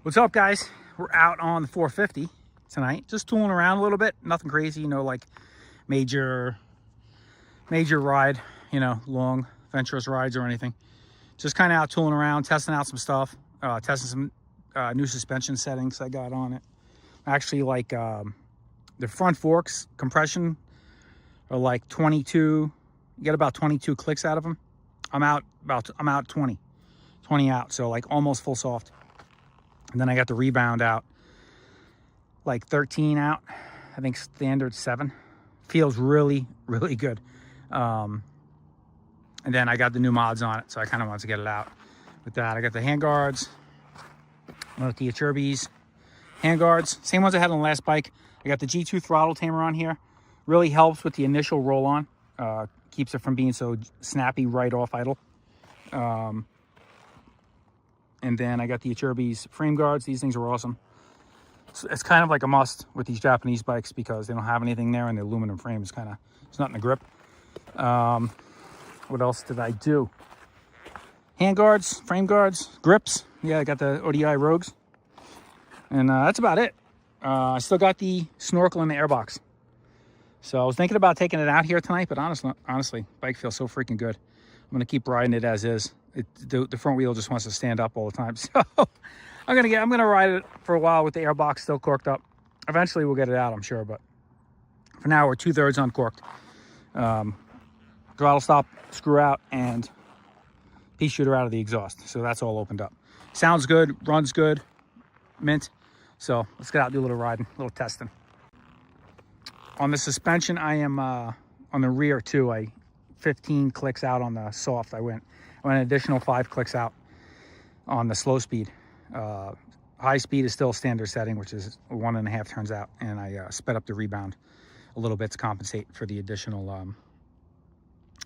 What's up, guys? We're out on the 450 tonight, just tooling around a little bit. Nothing crazy, you know, like major ride, you know, long venturous rides or anything. Just kind of out tooling around, testing out some stuff, testing some new suspension settings I got on it. Actually, like the front forks compression are like 22. You get about 22 clicks out of them. I'm out 20 out, so like almost full soft. And then I got the rebound out, like 13 out. I think standard 7. Feels really, really good. And then I got the new mods on it, so I kind of wanted to get it out with that. I got the hand guards, with the Acerbis hand guards, same ones I had on the last bike. I got the G2 throttle tamer on here. Really helps with the initial roll on. Keeps it from being so snappy right off idle. And then I got the Acerbis frame guards. These things are awesome. It's kind of like a must with these Japanese bikes because they don't have anything there, and the aluminum frame is kind of, it's not in the grip. What else did I do? Hand guards, frame guards, grips. Yeah, I got the ODI Rogues. And that's about it. I still got the snorkel in the airbox. So I was thinking about taking it out here tonight, but honestly, bike feels so freaking good. I'm going to keep riding it as is. The front wheel just wants to stand up all the time. So I'm gonna ride it for a while with the airbox still corked up. Eventually we'll get it out, I'm sure, but for now we're 2/3 uncorked. Throttle stop, screw out, and pea shooter out of the exhaust. So that's all opened up. Sounds good, runs good, mint. So let's get out and do a little riding, a little testing. On the suspension, I am on the rear too. 15 clicks out on the soft. I went an additional 5 clicks out on the slow speed. High speed is still standard setting, which is 1.5 turns out, and I sped up the rebound a little bit to compensate for the additional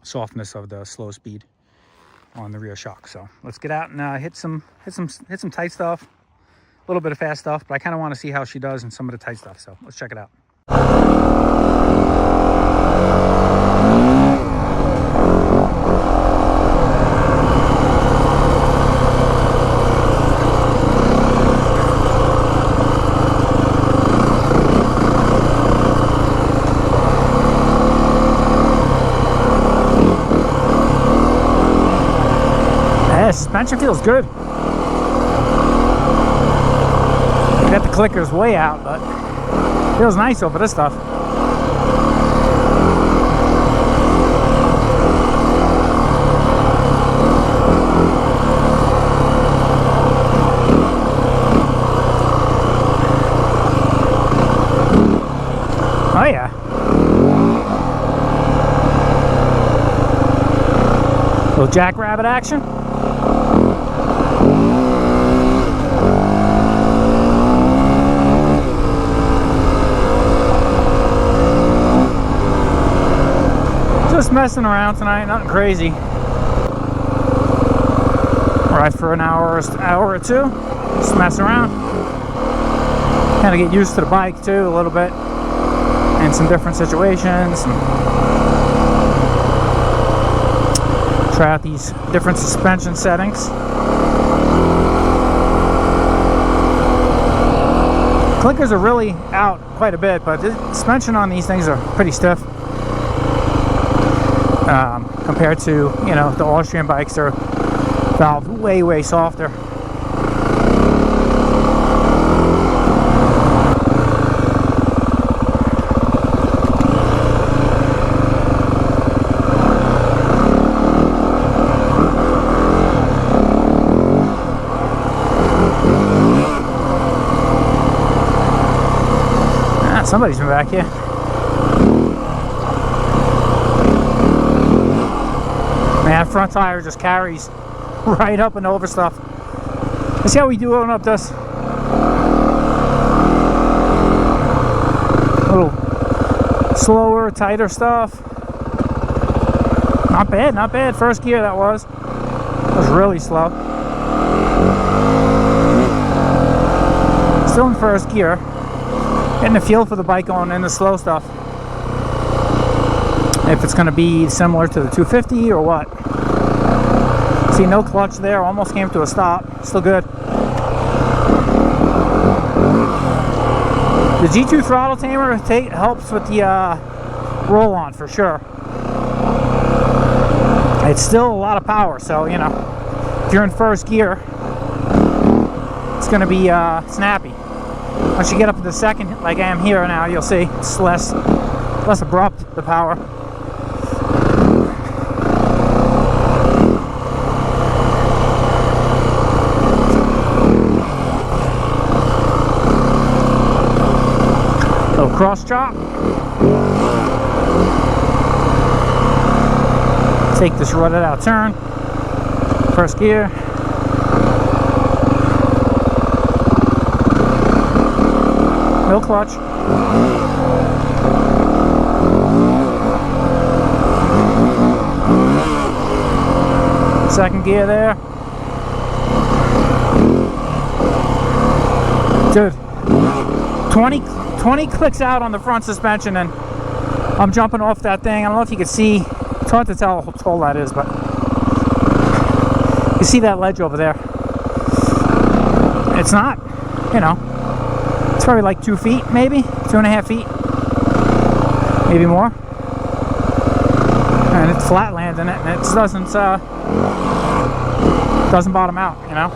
softness of the slow speed on the rear shock. So let's get out and hit some tight stuff, a little bit of fast stuff, but I kind of want to see how she does in some of the tight stuff. So let's check it out. Suspension feels good. Got the clickers way out, but feels nice over this stuff. Oh yeah. Little jackrabbit action. Just messing around tonight, nothing crazy. Ride for an hour or two, just mess around. Kind of get used to the bike too a little bit, in some different situations. And try out these different suspension settings. Clickers are really out quite a bit, but the suspension on these things are pretty stiff. Compared to, you know, the Austrian bikes, are valved way softer. Somebody's been back here. Man, front tire just carries right up and over stuff. Let's see how we do on up this. A little slower, tighter stuff. Not bad, not bad. First gear that was really slow. Still in first gear. Getting the feel for the bike going in the slow stuff. If it's going to be similar to the 250 or what. See, no clutch there. Almost came to a stop. Still good. The G2 throttle tamer helps with the roll on for sure. It's still a lot of power, so you know, if you're in first gear, it's going to be snappy. Once you get up to the second, like I am here now, you'll see it's less abrupt, the power. Little cross chop. Take this rutted out turn. First gear. No clutch. Second gear there. Dude, 20 clicks out on the front suspension and I'm jumping off that thing. I don't know if you can see. It's hard to tell how tall that is, but you see that ledge over there. It's not, you know, it's probably like 2 feet, maybe 2.5 feet, maybe more. And it's flat landing it, and it doesn't bottom out, you know.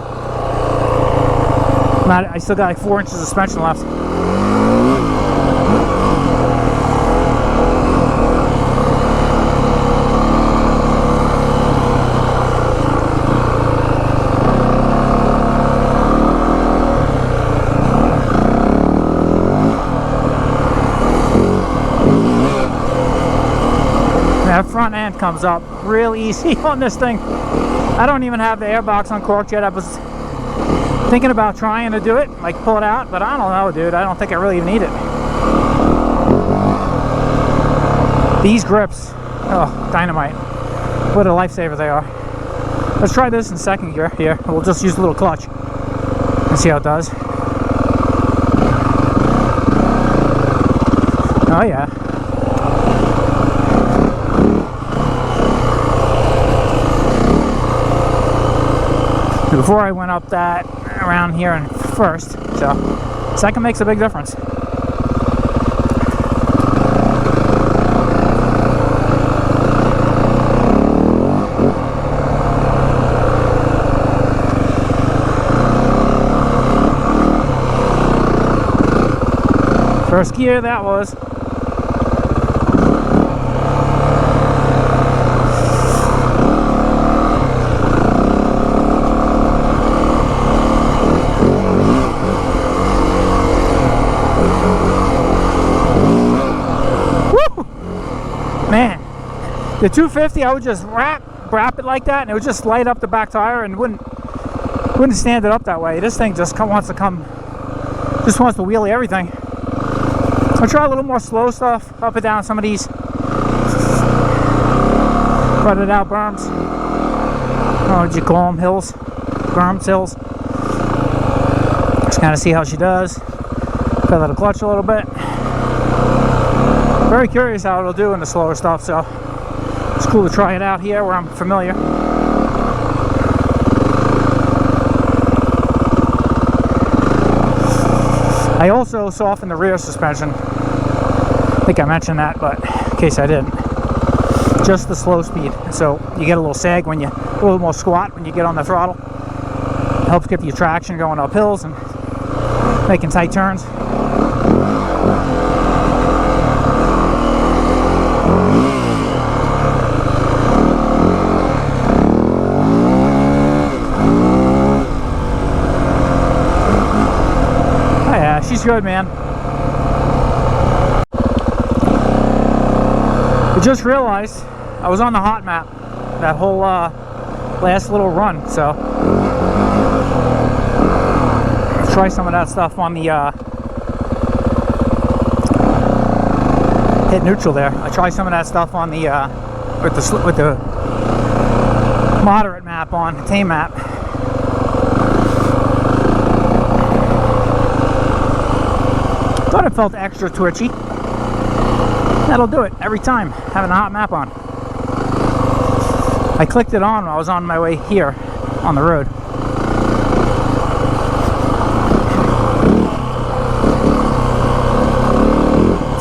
I still got like 4 inches of suspension left. That front end comes up real easy on this thing. I don't even have the airbox uncorked yet. I was thinking about trying to do it, like pull it out, but I don't know, dude. I don't think I really even need it. These grips, oh, dynamite. What a lifesaver they are. Let's try this in second gear here. We'll just use a little clutch and see how it does. Oh yeah. Before I went up that around here in first, so second makes a big difference. First gear that was. Man, the 250, I would just wrap it like that, and it would just light up the back tire and wouldn't stand it up that way. This thing just wants to wheelie everything. I'll try a little more slow stuff up and down some of these rutted out berms. Oh, what do you call them? Hills, berms, hills. Just kind of see how she does. Feather the clutch a little bit. Very curious how it'll do in the slower stuff, so it's cool to try it out here where I'm familiar. I also softened the rear suspension. I think I mentioned that, but in case I didn't. Just the slow speed, so you get a little sag when a little more squat when you get on the throttle. It helps get the traction going up hills and making tight turns. She's good, man. I just realized I was on the hot map that whole last little run, so let's try some of that stuff on the hit neutral there. I tried some of that stuff on the with the moderate map on the tame map. Thought it felt extra twitchy. That'll do it every time, having a hot map on. I clicked it on when I was on my way here on the road.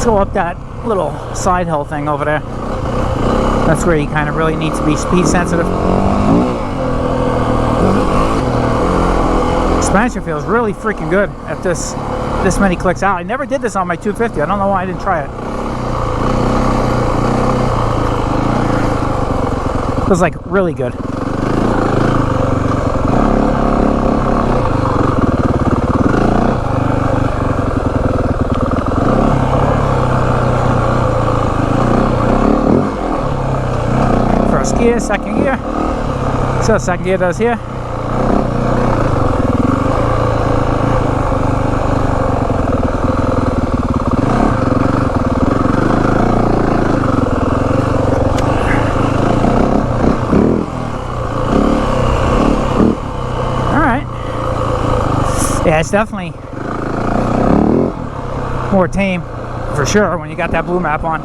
Let's go up that little side hill thing over there. That's where you kind of really need to be speed sensitive. Suspension feels really freaking good at this many clicks out. I never did this on my 250. I don't know why I didn't try it. Feels like really good. First gear, second gear. See how second gear does here. Yeah, it's definitely more tame for sure when you got that blue map on.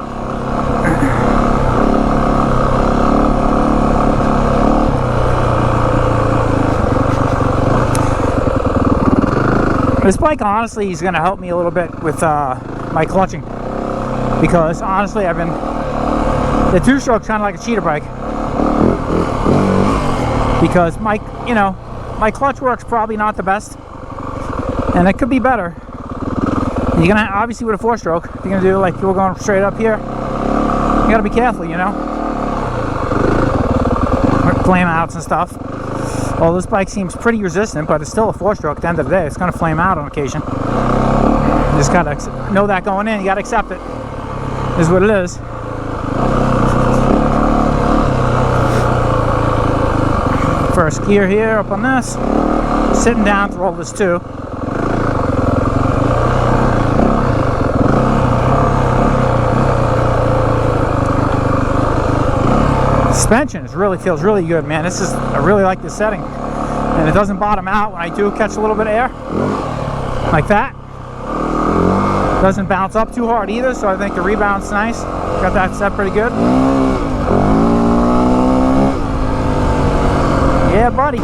This bike honestly is going to help me a little bit with my clutching, because honestly the two-stroke's kind of like a cheater bike, because my clutch work's probably not the best. And it could be better. You're gonna, obviously with a four-stroke, if you're gonna do like you're going straight up here, you gotta be careful, you know. Flame outs and stuff. Well, this bike seems pretty resistant, but it's still a four-stroke at the end of the day. It's gonna flame out on occasion. You just gotta know that going in. You gotta accept it. This is what it is. First gear here up on this. Sitting down through all this too. Suspension feels really good, man. I really like this setting, and it doesn't bottom out when I do catch a little bit of air like that. Doesn't bounce up too hard either, so I think the rebound's nice. Got that set pretty good. Yeah, buddy.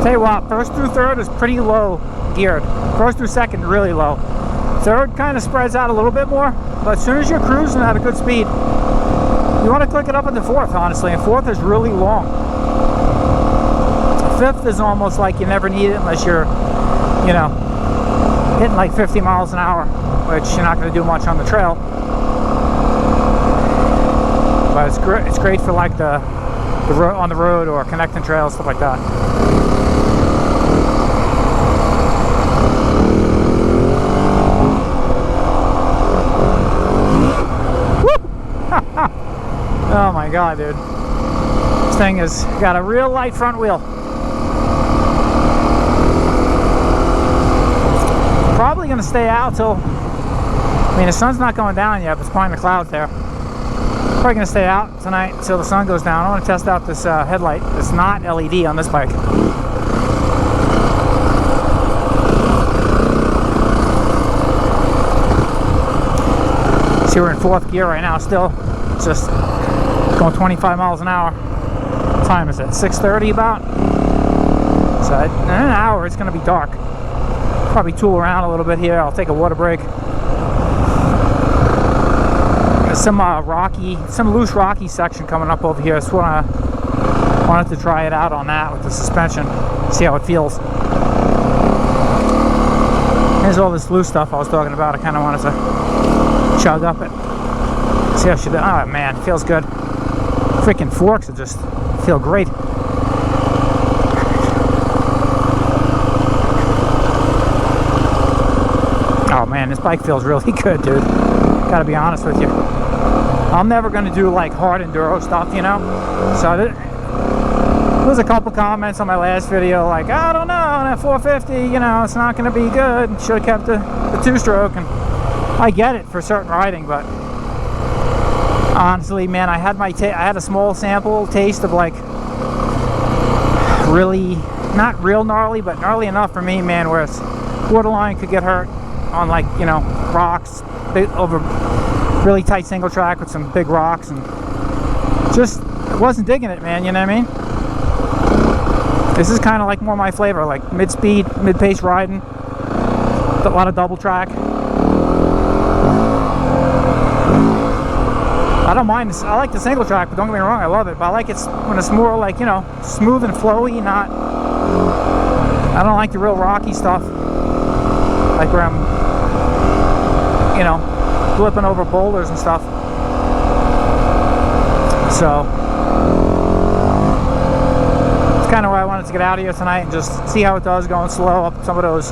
Tell you what, first through third is pretty low geared. First through second, really low. Third kind of spreads out a little bit more, but as soon as you're cruising at a good speed, you want to click it up into fourth, honestly, and fourth is really long. Fifth is almost like you never need it unless you're, you know, hitting like 50 miles an hour, which you're not going to do much on the trail. But it's great for like the on the road or connecting trails, stuff like that. Oh my god, dude. This thing has got a real light front wheel. Probably going to stay out till, I mean, the sun's not going down yet, but it's behind the clouds there. Probably going to stay out tonight until the sun goes down. I want to test out this headlight. It's not LED on this bike. See, we're in fourth gear right now still. It's just going 25 miles an hour. What time is it? 6:30 about? So in an hour it's going to be dark. Probably tool around a little bit here. I'll take a water break. There's some loose rocky section coming up over here. So I wanted to try it out on that with the suspension. See how it feels. Here's all this loose stuff I was talking about. I kind of wanted to chug up it. See how she did. Oh man, it feels good. Freaking forks just feel great. Oh man, this bike feels really good, dude. Gotta be honest with you. I'm never gonna do like hard enduro stuff, you know. So there's a couple comments on my last video like, I don't know, that 450, you know, it's not gonna be good. Should have kept the two-stroke, and I get it for certain riding, but honestly, man, I had a small sample taste of like really not real gnarly, but gnarly enough for me, man, where it's borderline could get hurt on, like, you know, rocks over really tight single track with some big rocks, and just wasn't digging it, man, you know what I mean? This is kind of like more my flavor, like mid-speed, mid-pace riding, a lot of double track. I don't mind this. I like the single track, but don't get me wrong, I love it. But I like it when it's more like, you know, smooth and flowy, not... I don't like the real rocky stuff. Like where I'm, you know, flipping over boulders and stuff. So, it's kind of why I wanted to get out of here tonight and just see how it does going slow up some of those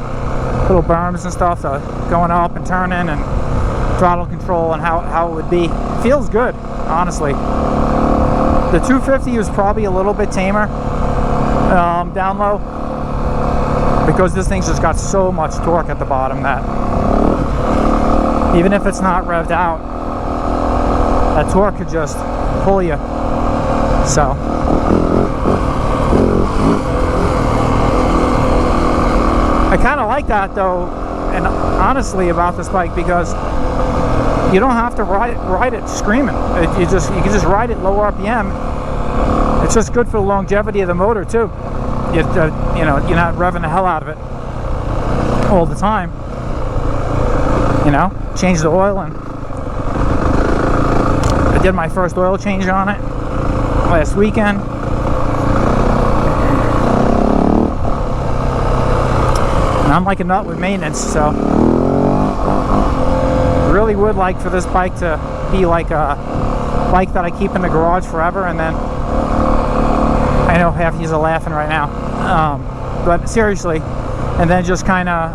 little berms and stuff, going up and turning, and throttle control, and how it would be. It feels good, honestly. The 250 was probably a little bit tamer down low, because this thing's just got so much torque at the bottom that even if it's not revved out, that torque could just pull you. So I kind of like that though, and honestly, about this bike, because you don't have to ride it screaming. You can just ride it low RPM. It's just good for the longevity of the motor too. You know, you're not revving the hell out of it all the time. You know, change the oil, and I did my first oil change on it last weekend. And I'm like a nut with maintenance, so really would like for this bike to be like a bike that I keep in the garage forever. And then I know half of you are laughing right now, but seriously, and then just kind of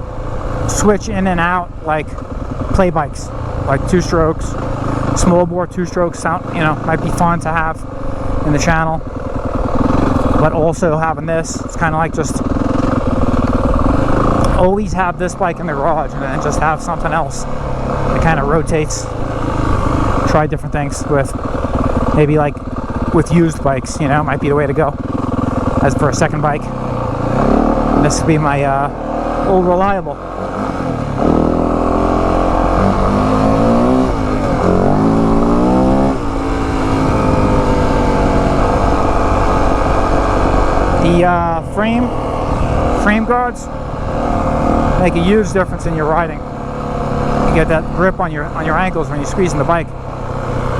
switch in and out like play bikes, like 2-strokes, small bore 2-strokes. Sound, you know, might be fun to have in the channel, but also having this, it's kind of like just always have this bike in the garage, and then just have something else that kind of rotates. Try different things with, maybe like with used bikes, you know, might be the way to go as for a second bike. And this would be my old reliable. The frame guards make a huge difference in your riding. You get that grip on your ankles when you're squeezing the bike.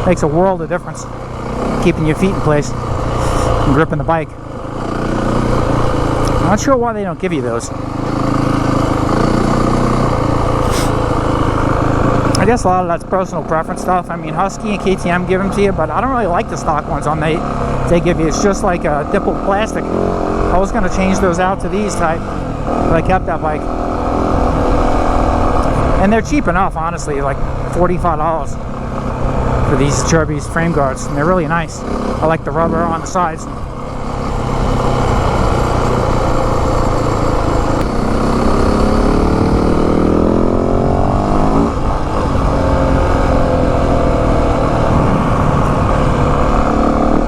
Makes a world of difference, keeping your feet in place and gripping the bike. I'm not sure why they don't give you those. I guess a lot of that's personal preference stuff. I mean, Husky and KTM give them to you, but I don't really like the stock ones on they give you. It's just like a dippled plastic. I was going to change those out to these type, but I kept that bike. And they're cheap enough, honestly, like $45 for these Acerbis frame guards, and they're really nice. I like the rubber on the sides.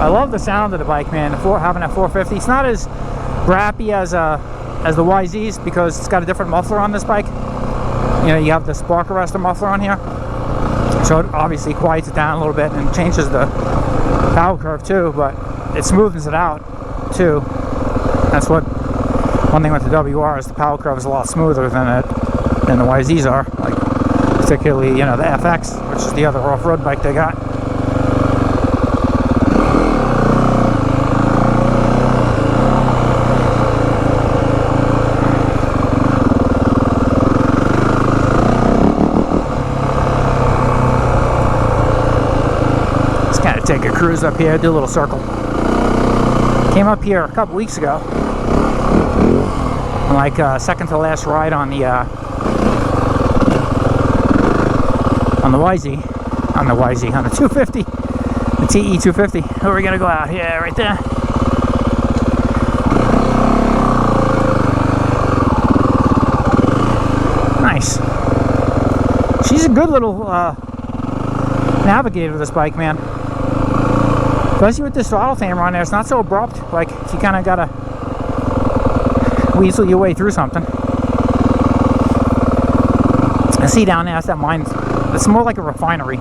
I love the sound of the bike, man. Having a 450, it's not as brappy as the YZs, because it's got a different muffler on this bike. You know, you have the spark arrestor muffler on here, so it obviously quiets it down a little bit and changes the power curve too, but it smoothens it out too. That's what one thing with the WR is, the power curve is a lot smoother than the YZs are, like particularly, you know, the FX, which is the other off-road bike they got. Take a cruise up here, do a little circle. Came up here a couple weeks ago, like second to last ride on the YZ, on the 250, the TE 250. Who are we gonna go out? Yeah, right there. Nice. She's a good little navigator, this bike, man. Especially with this throttle tamer on there, it's not so abrupt. Like, if you kind of gotta weasel your way through something. I see down there, that's that mine. It's more like a refinery.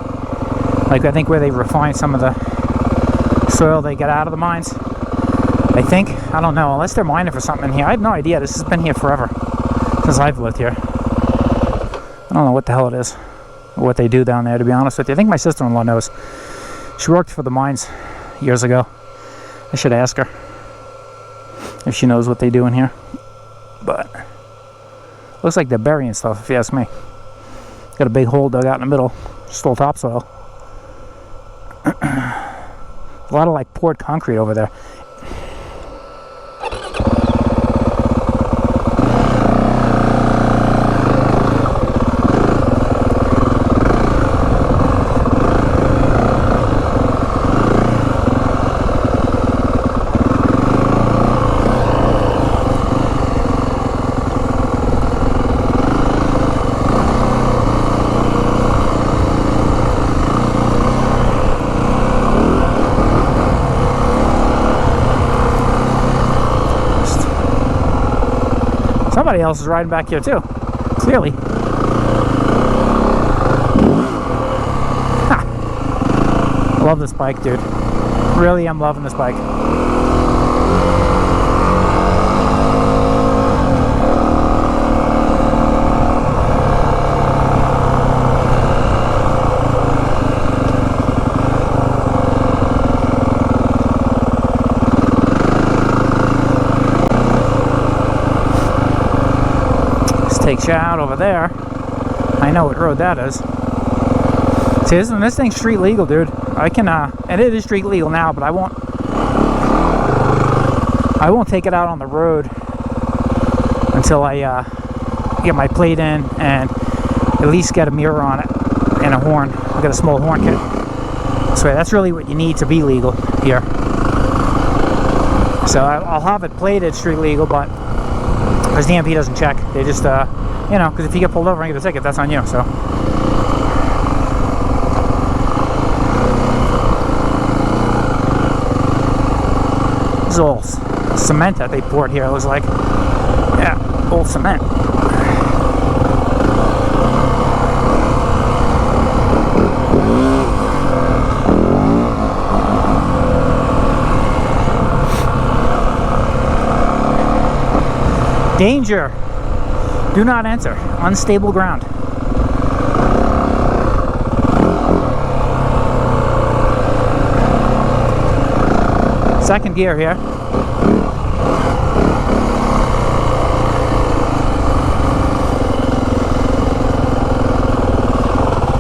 Like, I think where they refine some of the soil they get out of the mines. I think. I don't know. Unless they're mining for something in here. I have no idea. This has been here forever. Since I've lived here. I don't know what the hell it is. Or what they do down there, to be honest with you. I think my sister-in-law knows. She worked for the mines years ago. I should ask her if she knows what they do in here. But looks like they're burying stuff, if you ask me. Got a big hole dug out in the middle. Just all topsoil. A lot of like poured concrete over there. Somebody else is riding back here too, clearly. I love this bike, dude. Really, I'm loving this bike. Takes you out over there. I know what road that is. See, this thing's street legal, dude. I can, and it is street legal now, but I won't take it out on the road until I get my plate in and at least get a mirror on it and a horn. I'll get a small horn kit. So that's really what you need to be legal here. So I'll have it plated street legal, but because the DMV doesn't check, they just, you know, because if you get pulled over and get a ticket, that's on you, so. This is all cement that they poured here, it looks like. Yeah, old cement. Danger! Do not enter. Unstable ground. Second gear here.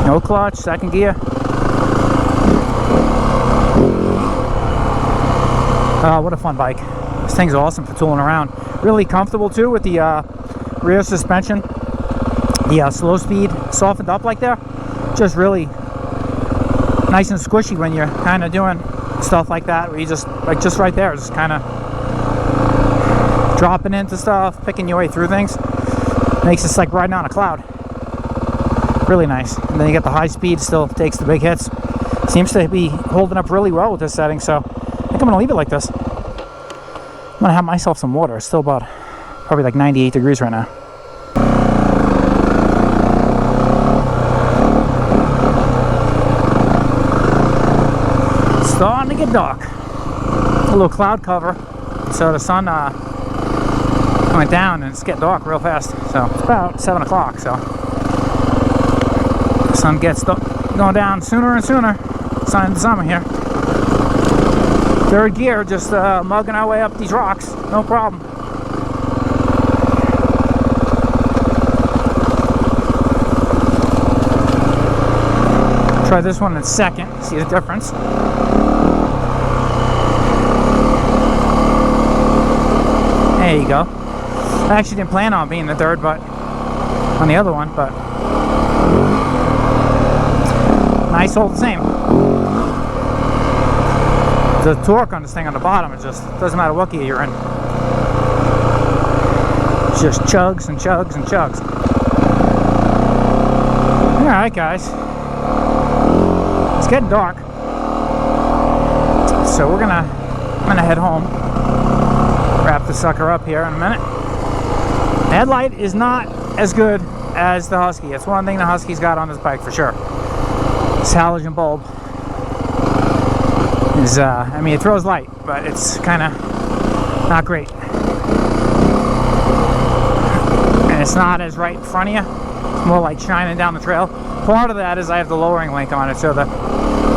No clutch, second gear. Oh, what a fun bike. This thing's awesome for tooling around. Really comfortable too with the rear suspension. The slow speed softened up like there. Just really nice and squishy when you're kind of doing stuff like that, where you just, like just right there, just kind of dropping into stuff, picking your way through things. Makes it like riding on a cloud. Really nice. And then you get the high speed, still takes the big hits. Seems to be holding up really well with this setting, so I think I'm gonna leave it like this. I'm gonna have myself some water. It's still about probably like 98 degrees right now. Starting to get dark. A little cloud cover, so the sun went down and it's getting dark real fast. So it's about 7 o'clock. So the sun gets going down sooner and sooner. Sign of the summer here. Third gear, just mugging our way up these rocks. No problem. Try this one in second. See the difference. There you go. I actually didn't plan on being the third, but on the other one, but nice, all the same. The torque on this thing on the bottom, it just doesn't matter what gear you're in. It's just chugs and chugs and chugs. Alright guys, it's getting dark, so I'm gonna head home, wrap the sucker up here in a minute. The headlight is not as good as the Husky. It's one thing the Husky's got on this bike for sure. This halogen bulb is, I mean, it throws light, but it's kind of not great. And it's not as right in front of you. It's more like shining down the trail. Part of that is I have the lowering link on it, so the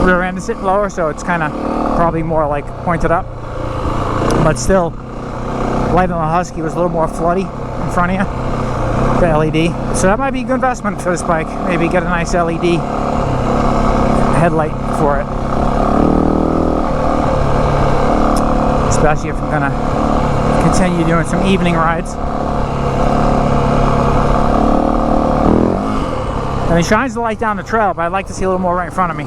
rear end is sitting lower, so it's kind of probably more like pointed up. But still, light on the Husky was a little more floody in front of you, the LED. So that might be a good investment for this bike. Maybe get a nice LED headlight for it. Especially if I'm gonna continue doing some evening rides. And it shines the light down the trail, but I'd like to see a little more right in front of me.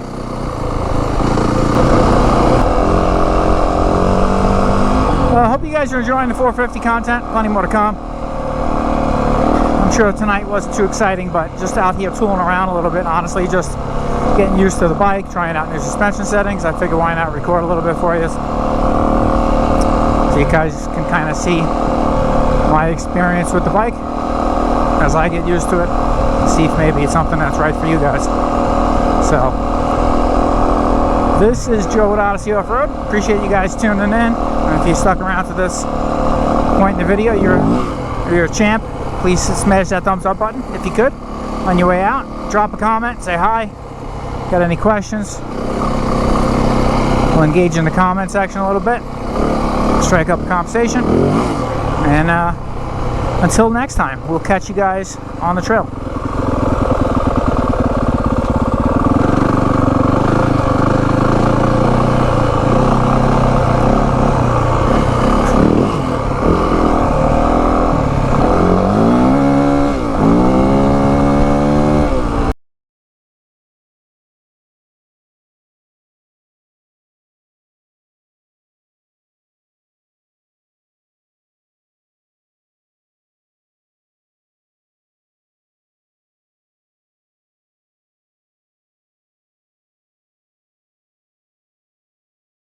Well, I hope you guys are enjoying the 450 content. Plenty more to come. I'm sure tonight wasn't too exciting, but just out here tooling around a little bit. Honestly, just getting used to the bike, trying out new suspension settings. I figured why not record a little bit for you, so you guys can kind of see my experience with the bike as I get used to it. See if maybe it's something that's right for you guys. So this is Joe with Odyssey Off-Road. Appreciate you guys tuning in. And if you stuck around to this point in the video, you're a champ. Please smash that thumbs up button if you could. On your way out, drop a comment, say hi. Got any questions? We'll engage in the comment section a little bit. Strike up a conversation. And until next time, we'll catch you guys on the trail.